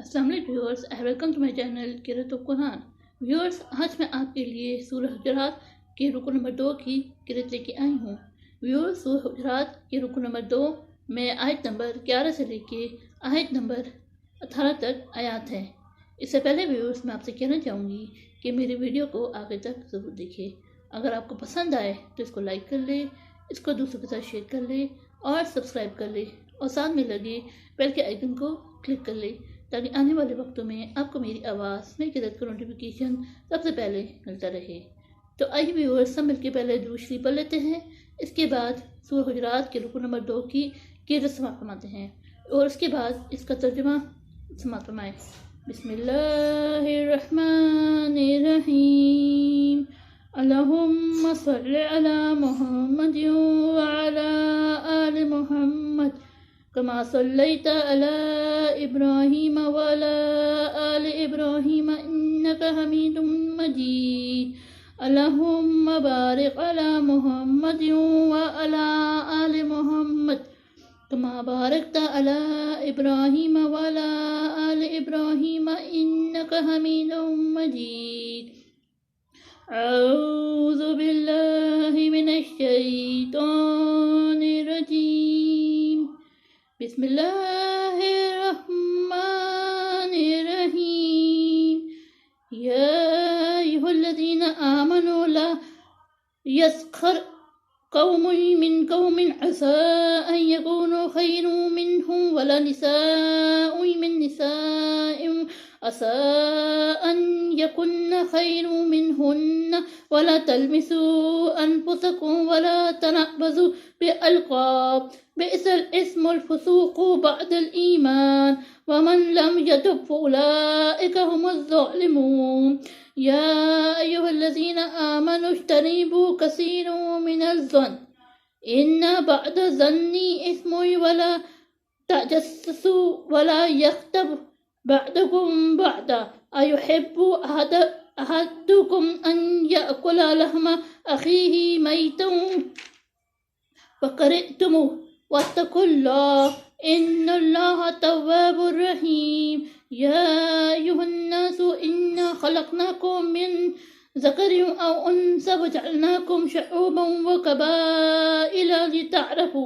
अस्सलाम वालेकुम viewers, welcome to my channel किरत कुरान। व्यूअर्स, आज मैं आपके लिए सूरह हुजरात के रुकू नंबर 2 की किरत लेके आई हूँ। व्यूअर्स, सूरह हुजरात के रुकू नंबर 2 में आयत नंबर 11 से लेके आयत नंबर 18 तक आयात है। इससे पहले व्यूअर्स, मैं आपसे कहना चाहूँगी कि मेरे वीडियो को आगे तक ज़रूर देखें। अगर आपको पसंद आए तो इसको लाइक कर ले, इसको दूसरों के साथ शेयर कर ले और सब्सक्राइब कर ले और साथ में लगे बेल के आइकन को क्लिक कर ले ताकि आने वाले वक्तों में आपको मेरी आवाज़, मेरी किरत का नोटिफिकेशन सबसे पहले मिलता रहे। तो आइए व्यूअर्स, सब मिलकर पहले दुरूद शरीफ पढ़ लेते हैं। इसके बाद सूरह हुजरात के रुकू नंबर 2 की किरत समाप्त फरमाते हैं और उसके बाद इसका तर्जुमा समाप्त फरमाएं। बिस्मिल्लाहिर्रहमानिर्रहीम। अल्लाहुम्मा सल्लि अला मुहम्मद व अला आलि मुहम्मद कमा सल्लैता अला इब्राहीम व अला आलि इब्राहीम इन्नका हमीदुम मजीद। अल्लाहुम्मा बारिक अला मुहम्मद व अला आलि मुहम्मद कमा बारकता अला इब्राहीम व अला आलि इब्राहीम इन्नका हमीदुम मजीद। अऊज़ु बिल्लाहि मिनश शैतानिर रजीम। बिस्मिल्लाहिर्रहमानिर्रहीम। या अय्युहल्लज़ीना आमनू ला यस्खर कौमुन मिन कौमिन असा अन यकूनु खैरन मिनहुम वला निसाउन मिन निसाइन असा अन यकुन्न खैरन मिनहुन्न वला तलमिसू अनफुसकुम वला तनअबज़ू बिअल्क़ाब बि'सल इस्मुल फुसूक़ु बअदल ईमान वमन लम यतुब फउलाइका हुमुज़ ज़ालिमून। या अय्युहल्लज़ीना आमनू इज्तनिबू कसीरन मिनल ज़न्न इन्ना बअद ज़न्नि इस्मुन वला तजस्ससू वला यग़्तब बअदुकुम बअदा अयुहिब्बु अहदुकुम अन यअकुला लहमा अख़ीहि मैतन फकरिहतमुह वत्तक़ुल्लाह इन्नल्लाह तव्वाबुर रहीम। या अय्युहन्नासु इन्ना खलक़नाकुम मिन ज़करिन औ उन्सा वजअलनाकुम शुऊबन व क़बाइला लितअरफ़ू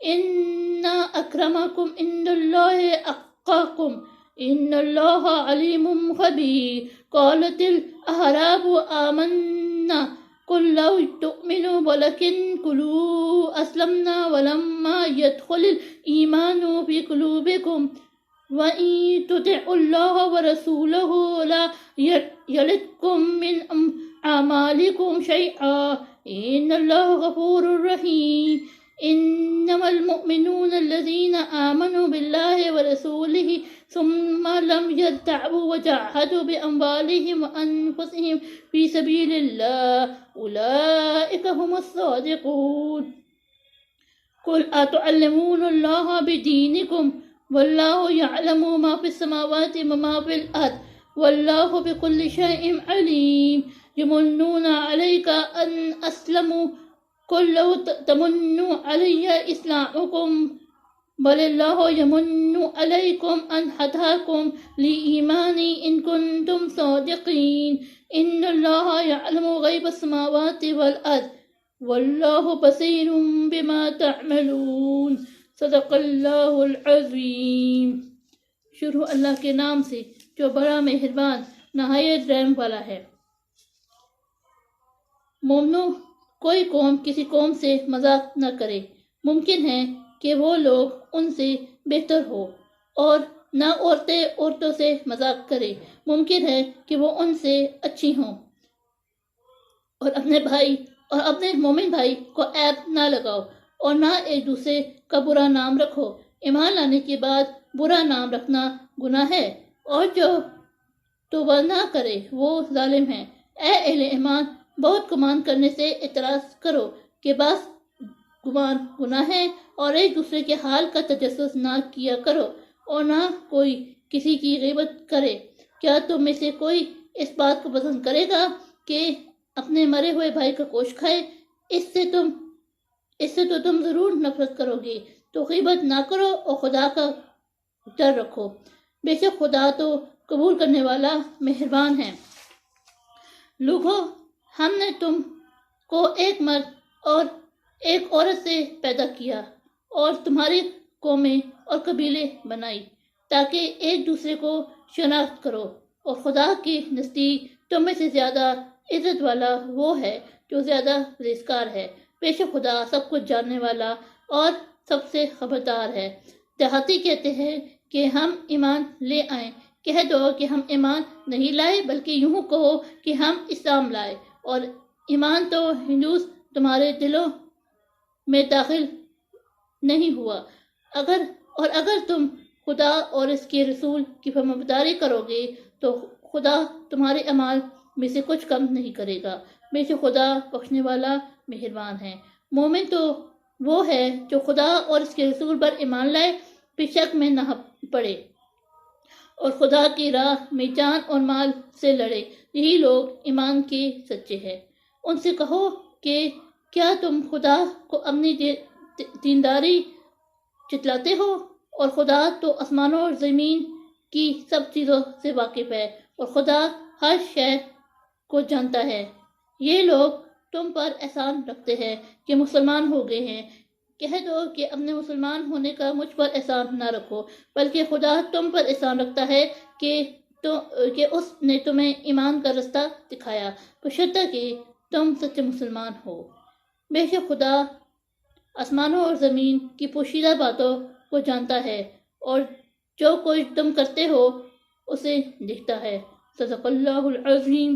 इन्ना अक्रमकुम इन्दल्लाहि अत्क़ाकुम इन्नल्लाह अलीमुन ख़बीर। क़ालतिल अहराबु आमन्ना कुल लौ तु'मिनू वलकिन कुलू अस्लमना वलम्मा यदख़ुलिल ईमानु फ़ी क़ुलूबिकुम व इन तुतिउल्लाह व रसूलहु ला यलिदकुम मिन अमालिकुम शैआ इन्नल्लाह गफूरुर रहीम। इन्नमल मुअमिनून अल्लज़ीना आमनू बिल्लाहि व रसूलिहि सुम्मा लम यर्तअबू व जाहदू बिअम्वालिहिम व अनफुसिहिम फ़ी सबीलिल्लाह उलाइका हुमुस सादिक़ून। कुल अतुअल्लिमूनल्लाह बिदीनिकुम वल्लाहु यअलमु मा फ़िस समावाति व मा फ़िल अर्द वल्लाहु बिकुल्लि शैइन अलीम। यमुन्नूना अलैका अन अस्लमू कुल लौ तमुन्नू अलैया इस्लामकुम बलिल्लाहु यमुन्नु अलैकुम अन हदाकुम लिईमानी इन कुंतुम सादिक़ीन। इन्नल्लाह यअलमु गैबस समावाति वल अर्द वल्लाहु बसीरुम बिमा तअमलून। सदक़ल्लाहुल अज़ीम। शुरू अल्लाह के नाम से जो बड़ा मेहरबान नहायत रहम वाला है। मोमनो, कोई कौम किसी कौम से मजाक न करे। मुमकिन है कि वो लोग उनसे बेहतर हो, और न औरतें औरतों से मजाक करें। मुमकिन है कि वो उनसे अच्छी हों। और अपने भाई और अपने मोमिन भाई को ऐब ना लगाओ और ना एक दूसरे का बुरा नाम रखो। ईमान लाने के बाद बुरा नाम रखना गुनाह है, और जो तौबा ना करे वो जालिम है। ए अहले ईमान, बहुत गुमान करने से इतराज़ करो कि बस गुमान गुनाह है, और एक दूसरे के हाल का तजस्सुस ना किया करो और ना कोई किसी की ग़ीबत करे। क्या तुम में से कोई इस बात को पसंद करेगा कि अपने मरे हुए भाई का गोश्त खाए? इससे तो तुम ज़रूर नफरत करोगे। तो ग़ीबत ना करो और खुदा का डर रखो। بے شک خدا تو قبول کرنے والا مہربان ہے۔ لوگو، ہم نے تم کو ایک مرد اور ایک عورت سے پیدا کیا اور تمہاری قومیں اور قبیلے بنائی تاکہ ایک دوسرے کو شناخت کرو، اور خدا کے نزدیک تم میں سے زیادہ عزت والا وہ ہے جو زیادہ پرہیزگار ہے۔ بے شک خدا سب کچھ جاننے والا اور سب سے خبردار ہے۔ دیہاتی کہتے ہیں کہ ہم ایمان لے آئیں، کہہ دو کہ ہم ایمان نہیں لائے بلکہ یوں کہو کہ ہم اسلام لائے، اور ایمان تو ہندوز تمہارے دلوں میں داخل نہیں ہوا۔ اگر تم خدا اور اس کے رسول کی فرمانبرداری کرو گے تو خدا تمہارے اعمال میں سے کچھ کم نہیں کرے گا۔ بے شک خدا بخشنے والا مہربان ہے۔ مومن تو وہ ہے جو خدا اور اس کے رسول پر ایمان لائے، پھر شک میں نہ پڑے اور خدا کی راہ میں جان اور مال سے لڑے، یہی لوگ ایمان کے سچے ہیں۔ ان سے کہو کہ کیا تم خدا کو اپنی دینداری جتلاتے ہو، اور خدا تو آسمانوں اور زمین کی سب چیزوں سے واقف ہے، اور خدا ہر شے کو جانتا ہے۔ یہ لوگ تم پر احسان رکھتے ہیں کہ مسلمان ہو گئے ہیں، کہہ دو کہ اپنے مسلمان ہونے کا مجھ پر احسان نہ رکھو، بلکہ خدا تم پر احسان رکھتا ہے کہ اس نے تمہیں ایمان کا رستہ دکھایا، بشرطیہ کہ تم سچے مسلمان ہو۔ بے شک خدا آسمانوں اور زمین کی پوشیدہ باتوں کو جانتا ہے، اور جو کچھ تم کرتے ہو اسے دیکھتا ہے۔ صدق اللہ العظیم۔